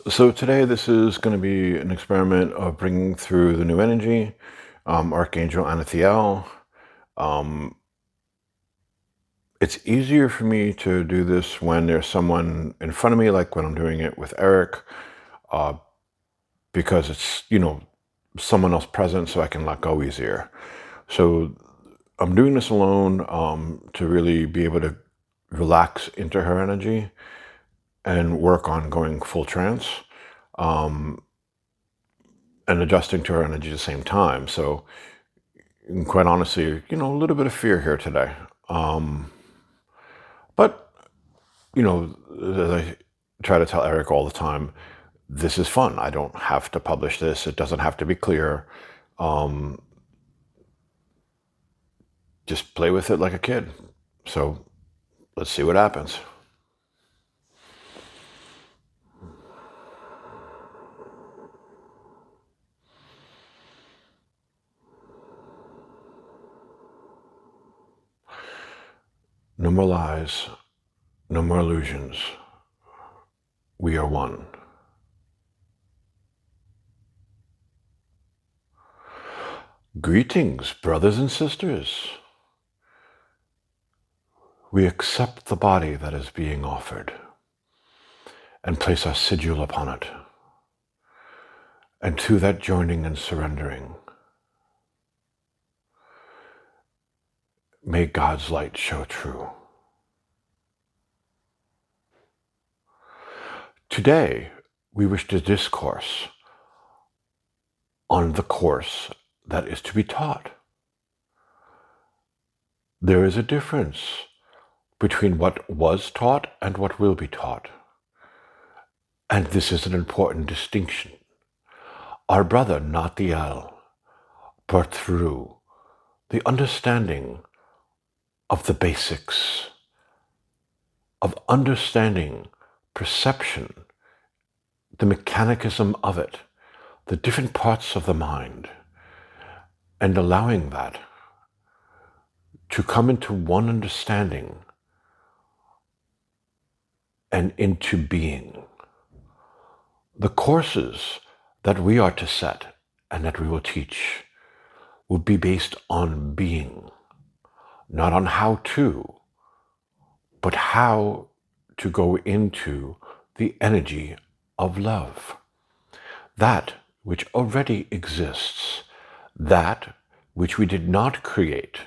So today, this is going to be an experiment of bringing through the new energy, Archangel Anatheial. Um, it's easier for me to do this when there's someone in front of me, like when I'm doing it with Eric, uh, because it's, someone else present so I can let go easier. So I'm doing this alone to really be able to relax into her energy and work on going full trance. Um, and adjusting to her energy at the same time. So, and quite honestly, a little bit of fear here today. Um, but, as I try to tell Eric all the time, this is fun. I don't have to publish this. It doesn't have to be clear. Um, just play with it like a kid. So let's see what happens. No more lies, no more illusions. We are one. Greetings, brothers and sisters. We accept the body that is being offered and place our sigil upon it. And to that joining and surrendering, may God's light show true. Today, we wish to discourse on the course that is to be taught. There is a difference between what was taught and what will be taught. And this is an important distinction. Our brother Natheial brought through the understanding of the basics, of understanding perception, the mechanism of it, the different parts of the mind, and allowing that to come into one understanding and into being. The courses that we are to set and that we will teach will be based on being, not on how to, but how to go into the energy of love. That which already exists, that which we did not create,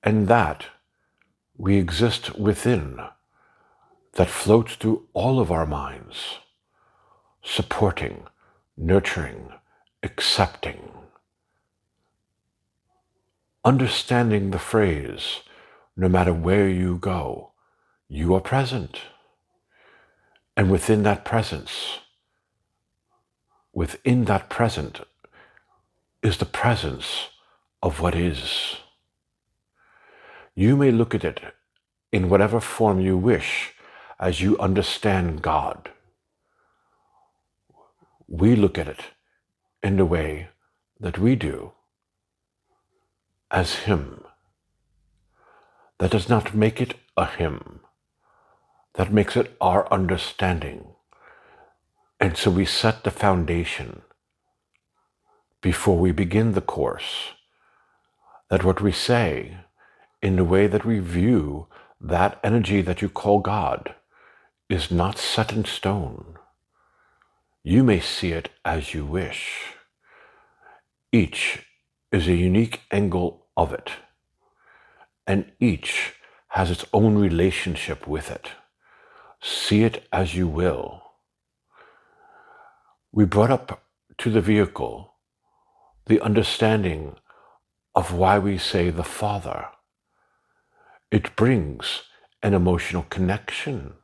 and that we exist within, that floats through all of our minds, supporting, nurturing, accepting, understanding the phrase, no matter where you go, you are present. And within that presence, within that present is the presence of what is. You may look at it in whatever form you wish as you understand God. We look at it in the way that we do as Him. That does not make it a Him. That makes it our understanding. And so we set the foundation before we begin the course, that what we say in the way that we view that energy that you call God is not set in stone. You may see it as you wish. Each is a unique angle of it, and each has its own relationship with it. See it as you will. We brought up to the vehicle the understanding of why we say the Father. It brings an emotional connection.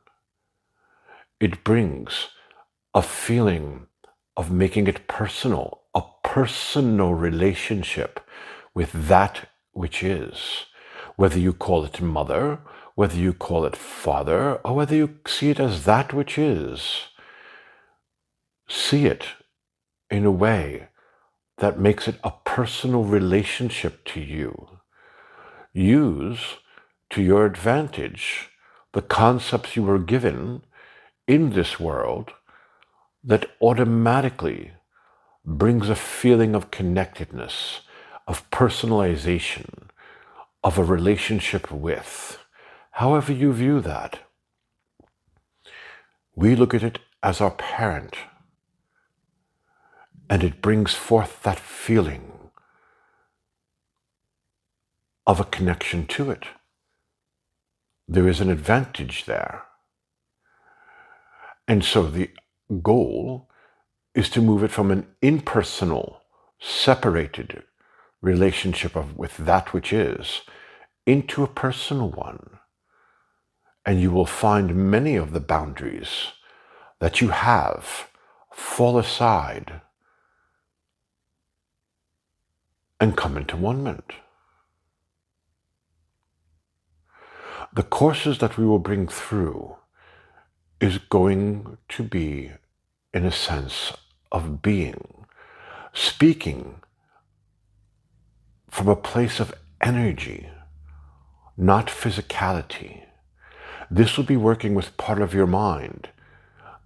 It brings a feeling of making it personal, a personal relationship with that which is. Whether you call it mother, whether you call it father, or whether you see it as that which is, see it in a way that makes it a personal relationship to you. Use to your advantage the concepts you were given in this world that automatically brings a feeling of connectedness, of personalization, of a relationship with. However you view that, we look at it as our parent, and it brings forth that feeling of a connection to it. There is an advantage there. And so the goal is to move it from an impersonal, separated relationship with that which is into a personal one. And you will find many of the boundaries that you have fall aside and come into one-ment. The courses that we will bring through is going to be in a sense of being, speaking from a place of energy, not physicality. This will be working with part of your mind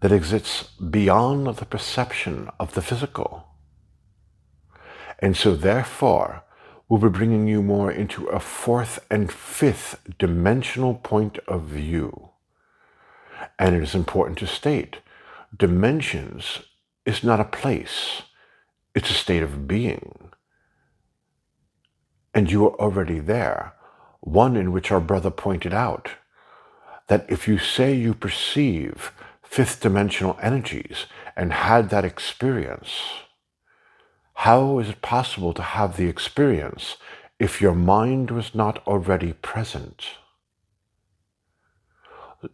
that exists beyond the perception of the physical. And so therefore, we'll be bringing you more into a fourth and fifth dimensional point of view. And it is important to state, dimensions is not a place, it's a state of being. And you are already there, one in which our brother pointed out that if you say you perceive fifth dimensional energies and had that experience, how is it possible to have the experience if your mind was not already present?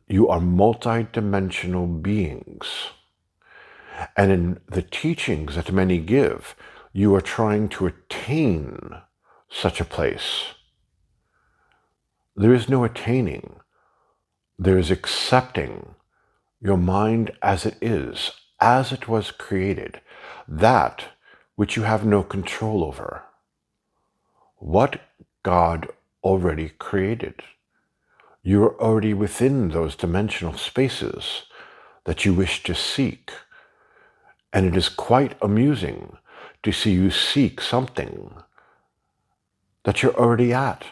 You are multi-dimensional beings. And in the teachings that many give, you are trying to attain such a place. There is no attaining. There is accepting your mind as it is, as it was created, that which you have no control over. What God already created. You are already within those dimensional spaces that you wish to seek. And it is quite amusing to see you seek something that you're already at.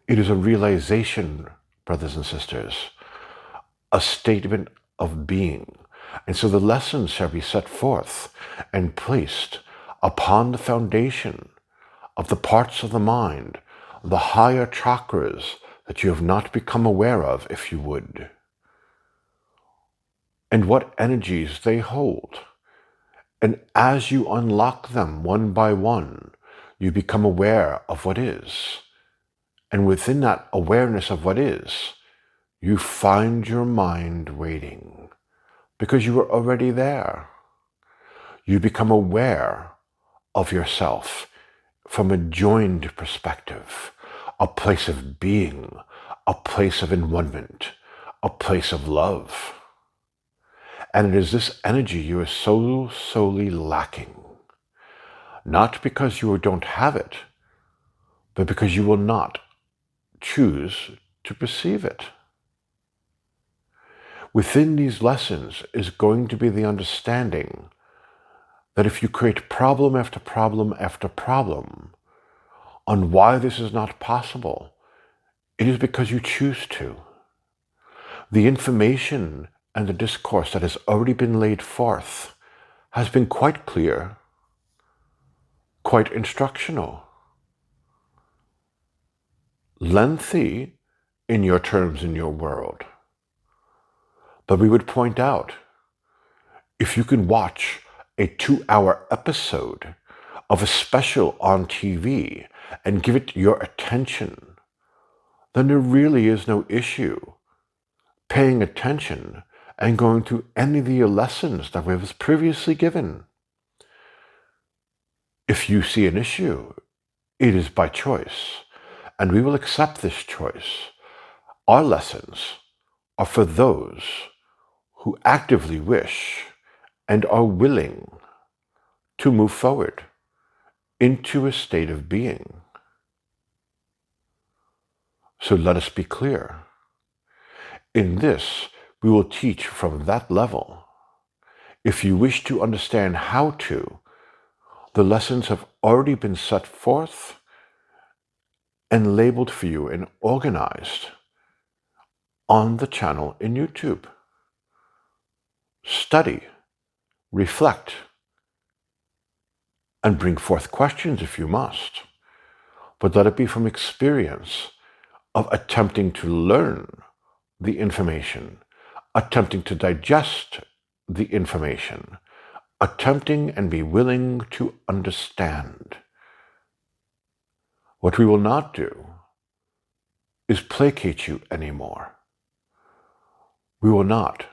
It is a realization, brothers and sisters, a statement of being. And so the lessons shall be set forth and placed upon the foundation of the parts of the mind, the higher chakras that you have not become aware of, if you would, and what energies they hold. And as you unlock them one by one, you become aware of what is. And within that awareness of what is, you find your mind waiting because you are already there. You become aware of yourself from a joined perspective, a place of being, a place of enwonment, a place of love. And it is this energy you are so sorely lacking. Not because you don't have it, but because you will not choose to perceive it. Within these lessons is going to be the understanding that if you create problem after problem after problem on why this is not possible, it is because you choose to. The information and the discourse that has already been laid forth has been quite clear, quite instructional, lengthy in your terms in your world. But we would point out, if you can watch a 2-hour episode of a special on TV and give it your attention, then there really is no issue paying attention and going through any of the lessons that we've previously given. If you see an issue, it is by choice, and we will accept this choice. Our lessons are for those who actively wish and are willing to move forward into a state of being. So let us be clear. In this, we will teach from that level. If you wish to understand how to, the lessons have already been set forth and labeled for you and organized on the channel in YouTube. Study, reflect, and bring forth questions if you must, but let it be from experience of attempting to learn the information, attempting to digest the information, attempting and be willing to understand. What we will not do is placate you anymore. We will not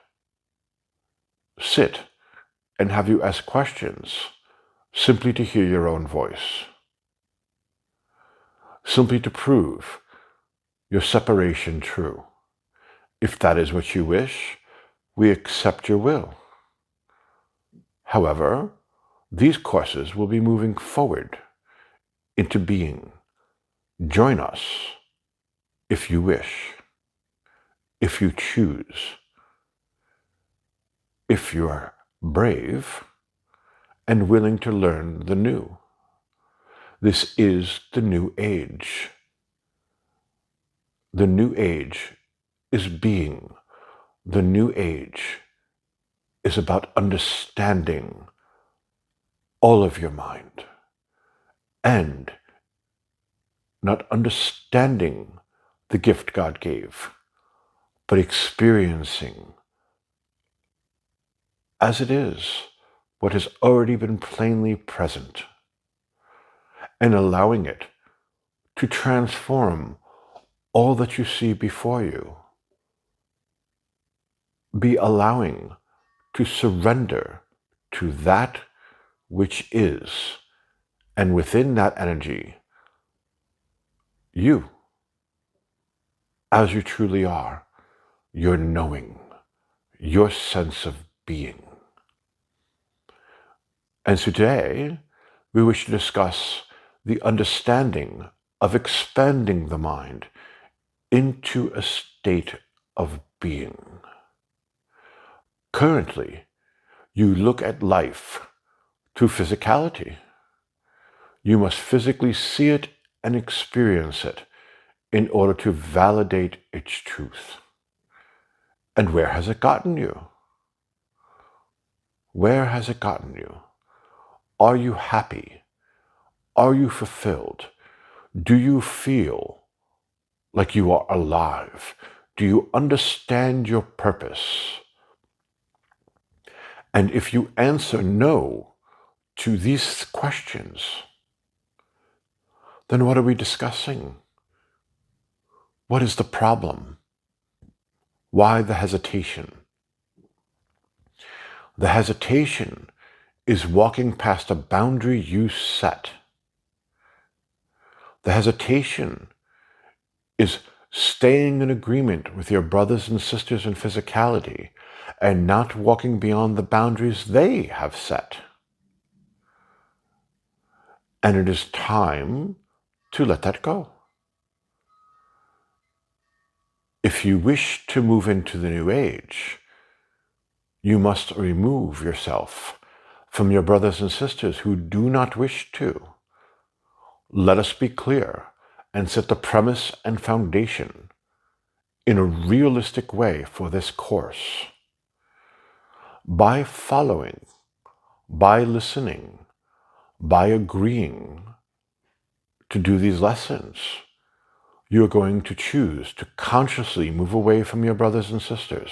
sit and have you ask questions simply to hear your own voice, simply to prove your separation true. If that is what you wish, we accept your will. However, these courses will be moving forward into being. Join us if you wish, if you choose, if you are brave and willing to learn the new. This is the new age. The new age is being. The new age is about understanding all of your mind and not understanding the gift God gave, but experiencing as it is what has already been plainly present and allowing it to transform all that you see before you. Be allowing to surrender to that which is, and within that energy, you, as you truly are, your knowing, your sense of being. And so today, we wish to discuss the understanding of expanding the mind into a state of being. Currently, you look at life through physicality. You must physically see it and experience it in order to validate its truth. And where has it gotten you? Where has it gotten you? Are you happy? Are you fulfilled? Do you feel like you are alive? Do you understand your purpose? And if you answer no to these questions, then what are we discussing? What is the problem? Why the hesitation? The hesitation is walking past a boundary you set. The hesitation is staying in agreement with your brothers and sisters in physicality and not walking beyond the boundaries they have set. And it is time to let that go. If you wish to move into the new age, you must remove yourself from your brothers and sisters who do not wish to. Let us be clear and set the premise and foundation in a realistic way for this course. By following, by listening, by agreeing to do these lessons, you're going to choose to consciously move away from your brothers and sisters.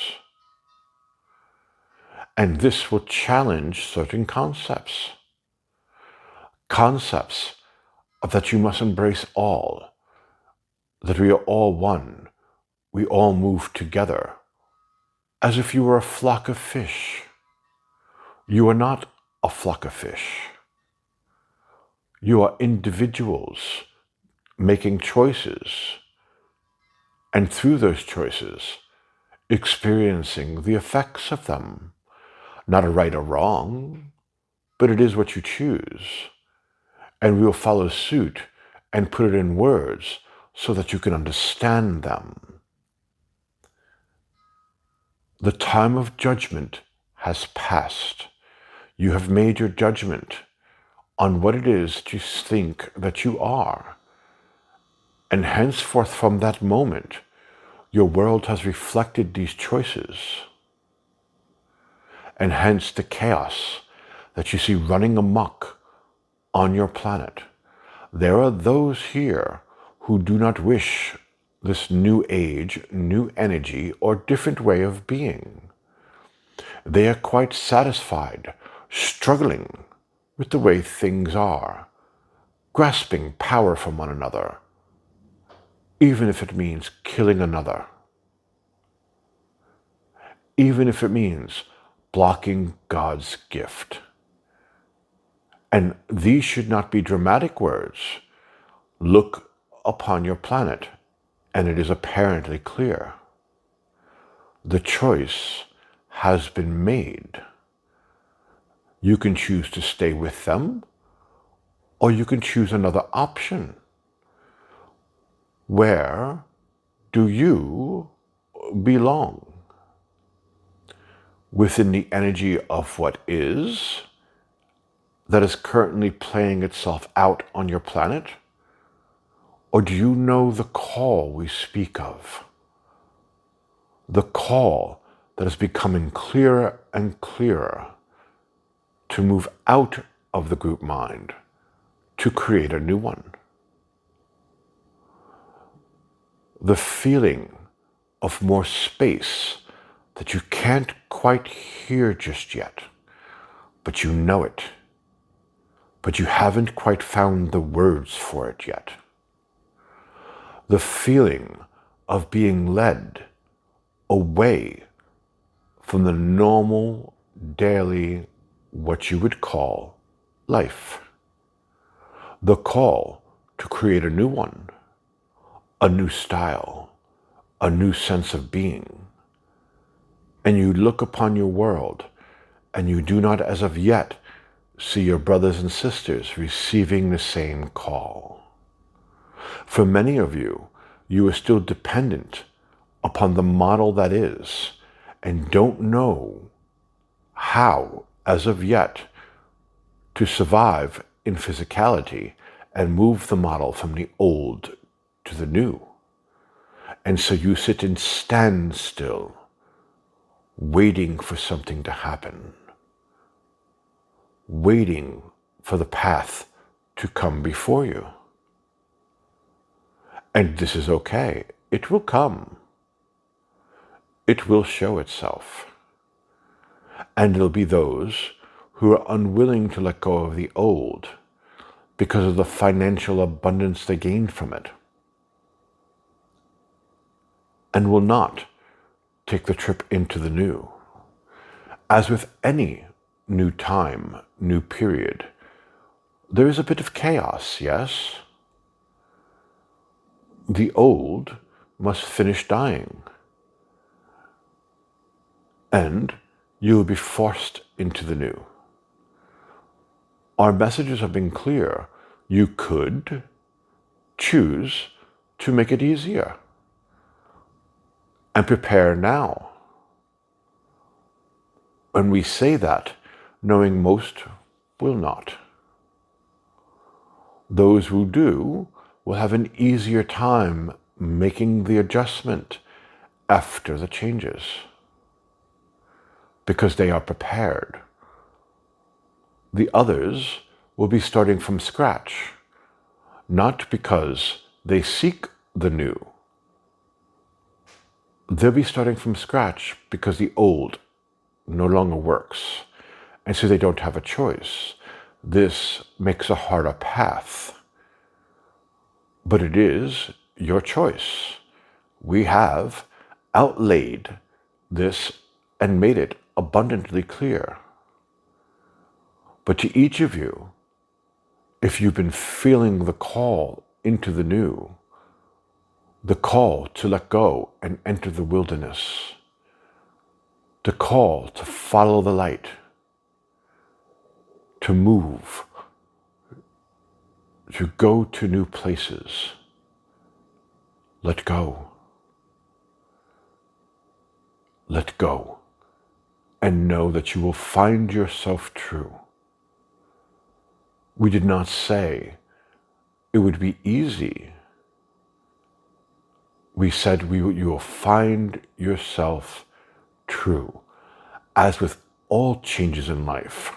And this will challenge certain concepts. Concepts of that you must embrace all, that we are all one, we all move together, as if you were a flock of fish. You are not a flock of fish. You are individuals making choices, and through those choices, experiencing the effects of them. Not a right or wrong, but it is what you choose. And we will follow suit and put it in words so that you can understand them. The time of judgment has passed. You have made your judgment on what it is that you think that you are. And henceforth from that moment, your world has reflected these choices. And hence the chaos that you see running amok on your planet. There are those here who do not wish this new age, new energy, or different way of being. They are quite satisfied, struggling with the way things are, grasping power from one another, even if it means killing another, even if it means blocking God's gift. And these should not be dramatic words. Look upon your planet, and it is apparently clear. The choice has been made. You can choose to stay with them, or you can choose another option. Where do you belong? Within the energy of what is, that is currently playing itself out on your planet? Or do you know the call we speak of? The call that is becoming clearer and clearer to move out of the group mind, to create a new one. The feeling of more space that you can't quite hear just yet, but you know it, but you haven't quite found the words for it yet. The feeling of being led away from the normal, daily, what you would call life. The call to create a new one, a new style, a new sense of being. And you look upon your world, and you do not as of yet see your brothers and sisters receiving the same call. For many of you, you are still dependent upon the model that is, and don't know how, as of yet, to survive in physicality and move the model from the old to the new. And so you sit and stand still, waiting for something to happen, waiting for the path to come before you. And this is okay. It will come. It will show itself. And there'll be those who are unwilling to let go of the old because of the financial abundance they gained from it, and will not take the trip into the new. As with any new time, new period, there is a bit of chaos, yes? The old must finish dying, and you will be forced into the new. Our messages have been clear. You could choose to make it easier and prepare now. When we say that, knowing most will not. Those who do will have an easier time making the adjustment after the changes, because they are prepared. The others will be starting from scratch, not because they seek the new. They'll be starting from scratch because the old no longer works, and so they don't have a choice. This makes a harder path, but it is your choice. We have outlaid this and made it abundantly clear. But to each of you, if you've been feeling the call into the new, the call to let go and enter the wilderness, the call to follow the light, to move, to go to new places, let go. let go and know that you will find yourself true. We did not say it would be easy. We said you will find yourself true. As with all changes in life,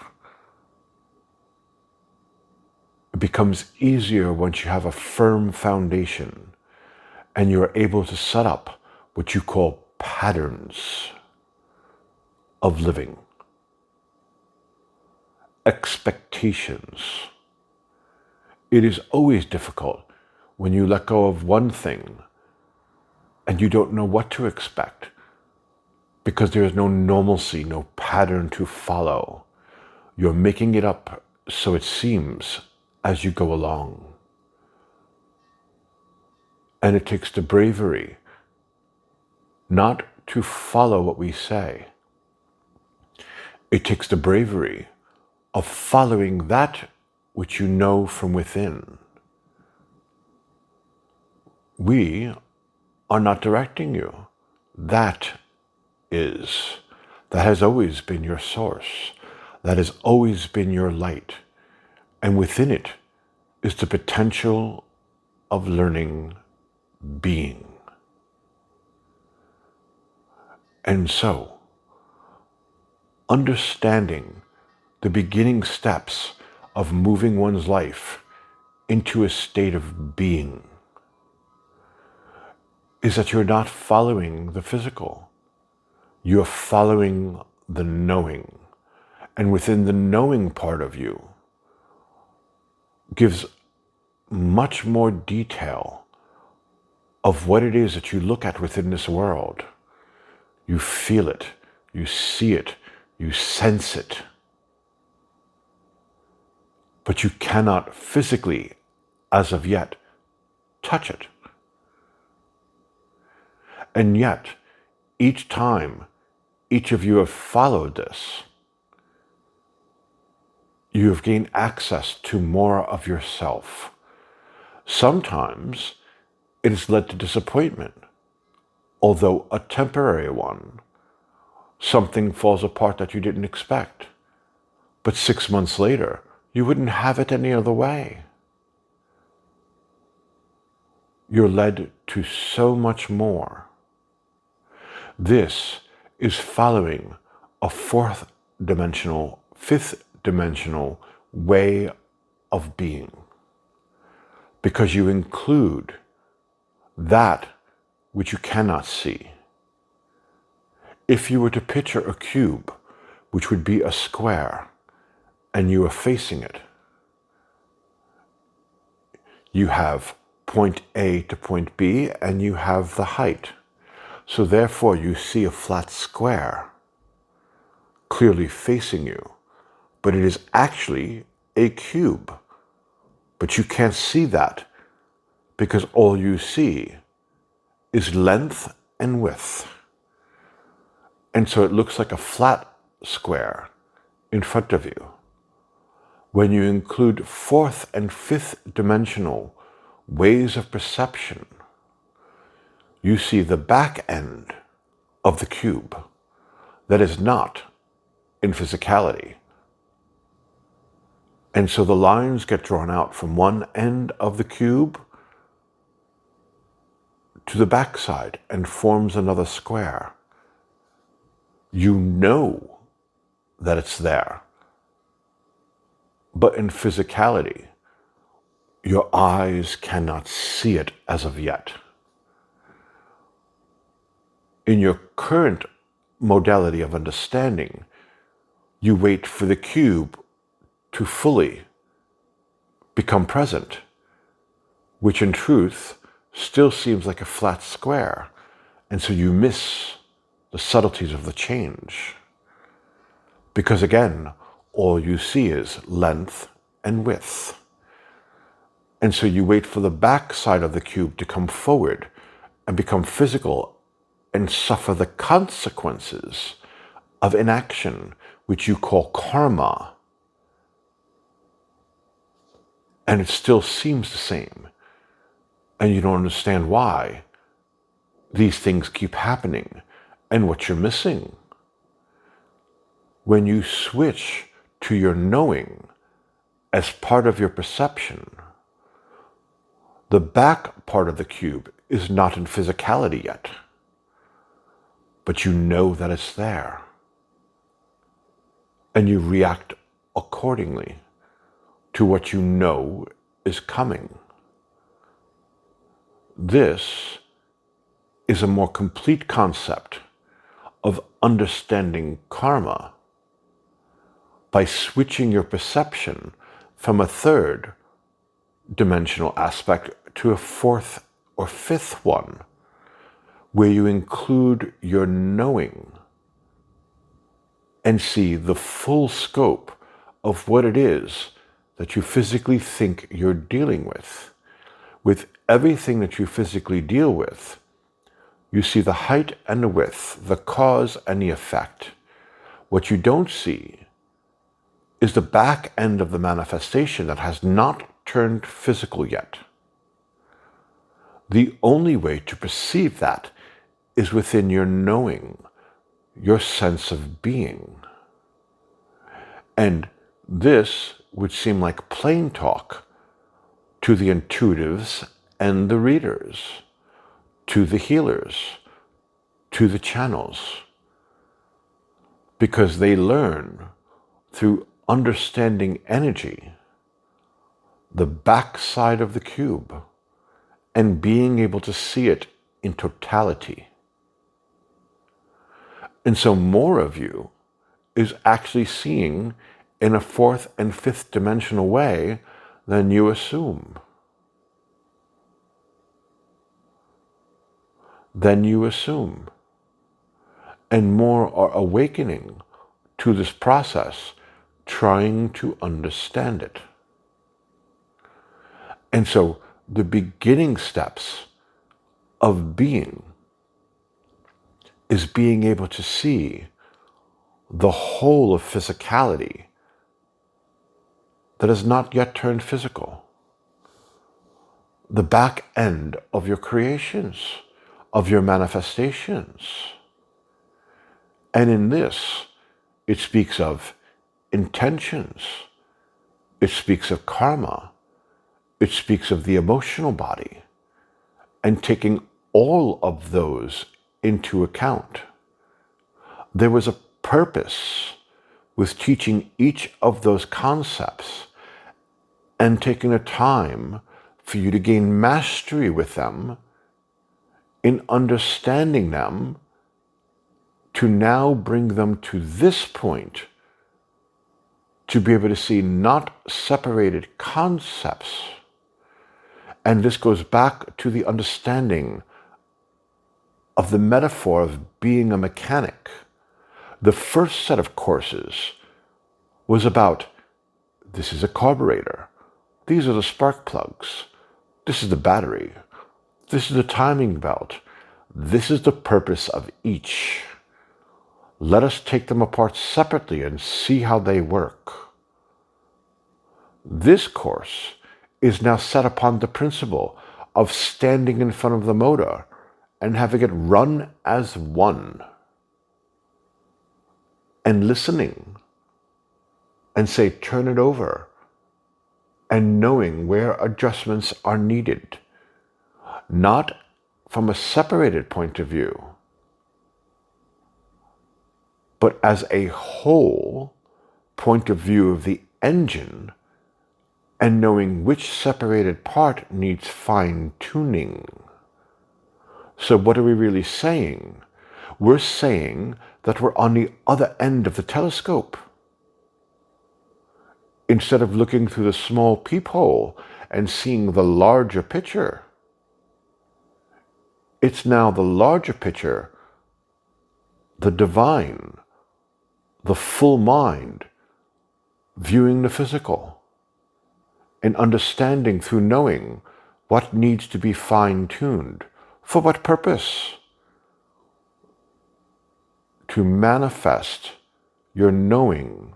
it becomes easier once you have a firm foundation and you're able to set up what you call patterns of living, expectations. It is always difficult when you let go of one thing and you don't know what to expect because there is no normalcy, no pattern to follow. You're making it up so it seems as you go along. And it takes the bravery not to follow what we say. It takes the bravery of following that which you know from within. We are not directing you. That has always been your source. That has always been your light. And within it is the potential of learning being. And so, understanding the beginning steps of moving one's life into a state of being is that you're not following the physical. You're following the knowing. And within the knowing part of you gives much more detail of what it is that you look at within this world. You feel it, you see it, you sense it. But you cannot physically, as of yet, touch it. And yet, each time each of you have followed this, you have gained access to more of yourself. Sometimes it has led to disappointment, although a temporary one. Something falls apart that you didn't expect. But 6 months later, you wouldn't have it any other way. You're led to so much more. This is following a fifth dimensional way of being. Because you include that which you cannot see. If you were to picture a cube, which would be a square, and you are facing it, you have point A to point B, and you have the height. So therefore you see a flat square clearly facing you, but it is actually a cube. But you can't see that because all you see is length and width. And so it looks like a flat square in front of you. When you include fourth and fifth dimensional ways of perception, you see the back end of the cube that is not in physicality. And so the lines get drawn out from one end of the cube to the backside and forms another square. You know that it's there. But in physicality, your eyes cannot see it as of yet. In your current modality of understanding, you wait for the cube to fully become present, which in truth still seems like a flat square, and so you miss the subtleties of the change. Because again, all you see is length and width. And so you wait for the back side of the cube to come forward and become physical and suffer the consequences of inaction, which you call karma. And it still seems the same. And you don't understand why these things keep happening. and what you're missing. When you switch to your knowing as part of your perception, the back part of the cube is not in physicality yet, but you know that it's there, and you react accordingly to what you know is coming. This is a more complete concept of understanding karma by switching your perception from a third dimensional aspect to a fourth or fifth one, where you include your knowing and see the full scope of what it is that you physically think you're dealing with. With everything that you physically deal with, you see the height and the width, the cause and the effect. What you don't see is the back end of the manifestation that has not turned physical yet. The only way to perceive that is within your knowing, your sense of being. And this would seem like plain talk to the intuitives and the readers, to the healers, to the channels, because they learn through understanding energy, the backside of the cube, and being able to see it in totality. And so more of you is actually seeing in a fourth and fifth dimensional way than you assume. And more are awakening to this process, trying to understand it. And so the beginning steps of being is being able to see the whole of physicality that has not yet turned physical. The back end of your creations, of your manifestations. And in this, it speaks of intentions. It speaks of karma. It speaks of the emotional body. And taking all of those into account. There was a purpose with teaching each of those concepts and taking a time for you to gain mastery with them in understanding them, to now bring them to this point to be able to see not separated concepts. And this goes back to the understanding of the metaphor of being a mechanic. The first set of courses was about, this is a carburetor, these are the spark plugs, this is the battery, this is the timing belt, this is the purpose of each. Let us take them apart separately and see how they work. This course is now set upon the principle of standing in front of the motor and having it run as one, and listening and say, turn it over, and knowing where adjustments are needed, not from a separated point of view, but as a whole point of view of the engine, and knowing which separated part needs fine-tuning. So what are we really saying? We're saying that we're on the other end of the telescope. Instead of looking through the small peephole and seeing the larger picture, it's now the larger picture, the divine, the full mind, viewing the physical, and understanding through knowing what needs to be fine-tuned. For what purpose? To manifest your knowing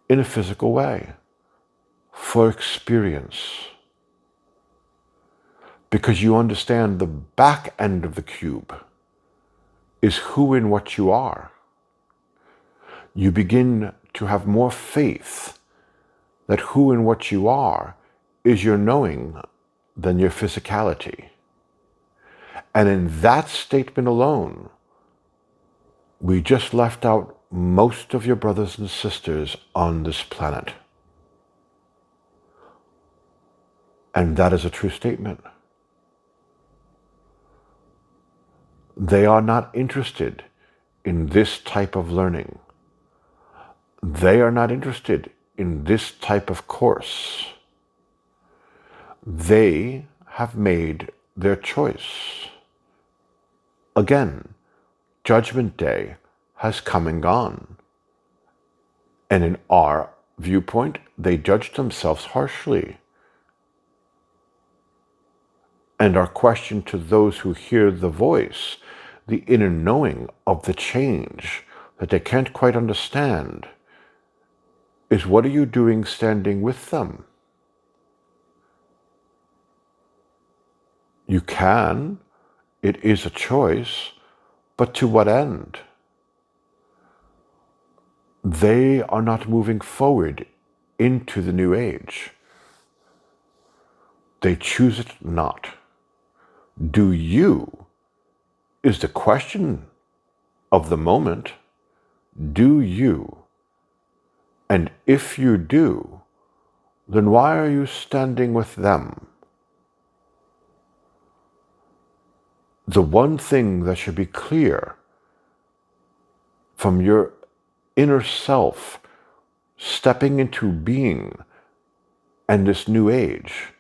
in a physical way, for experience. Because you understand the back end of the cube is who and what you are. You begin to have more faith that who and what you are is your knowing than your physicality. And in that statement alone, we just left out most of your brothers and sisters on this planet. And that is a true statement. They are not interested in this type of learning. They are not interested in this type of course. They have made their choice. Again, Judgment Day has come and gone. And in our viewpoint, they judged themselves harshly. And our question to those who hear the voice, the inner knowing of the change that they can't quite understand, is what are you doing standing with them? You can, it is a choice, but to what end? They are not moving forward into the new age. They choose it not. Do you, is the question of the moment. Do you? And if you do, then why are you standing with them? The one thing that should be clear from your inner self stepping into being and this new age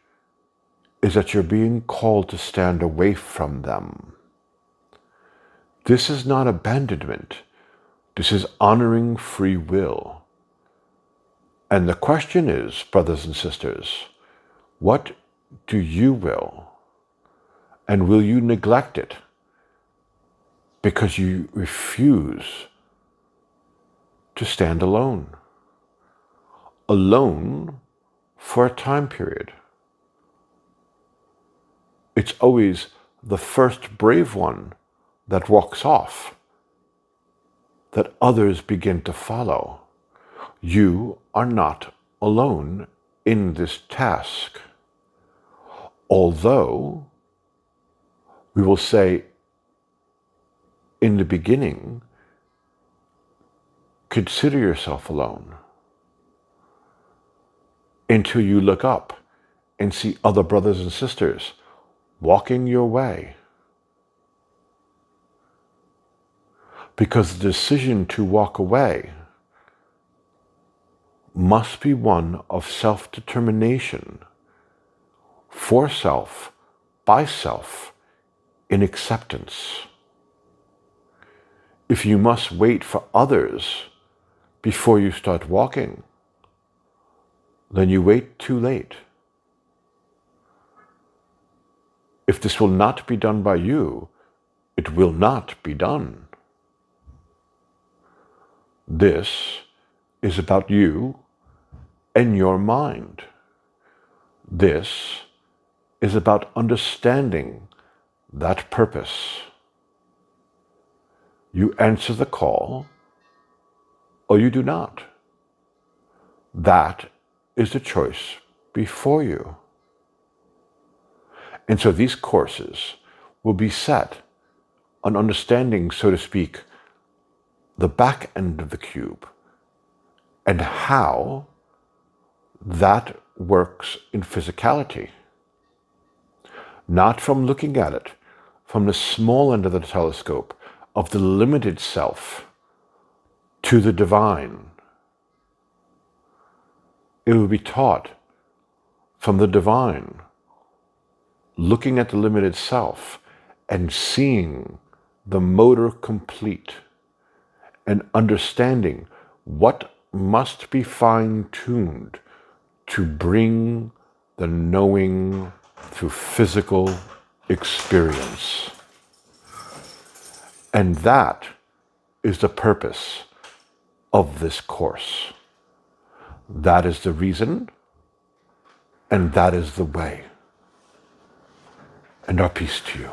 is that you're being called to stand away from them. This is not abandonment. This is honoring free will. And the question is, brothers and sisters, what do you will? And will you neglect it because you refuse to stand alone? Alone for a time period. It's always the first brave one that walks off that others begin to follow. You are not alone in this task. Although we will say in the beginning, consider yourself alone until you look up and see other brothers and sisters walking your way. Because the decision to walk away must be one of self-determination, for self, by self, in acceptance. If you must wait for others before you start walking, then you wait too late. If this will not be done by you, it will not be done. This is about you and your mind. This is about understanding that purpose. You answer the call or you do not. That is the choice before you. And so these courses will be set on understanding, so to speak, the back end of the cube and how that works in physicality. Not from looking at it from the small end of the telescope of the limited self to the divine. It will be taught from the divine, looking at the limited self and seeing the motor complete and understanding what must be fine-tuned to bring the knowing through physical experience. And that is the purpose of this course. That is the reason, and that is the way. And our peace to you.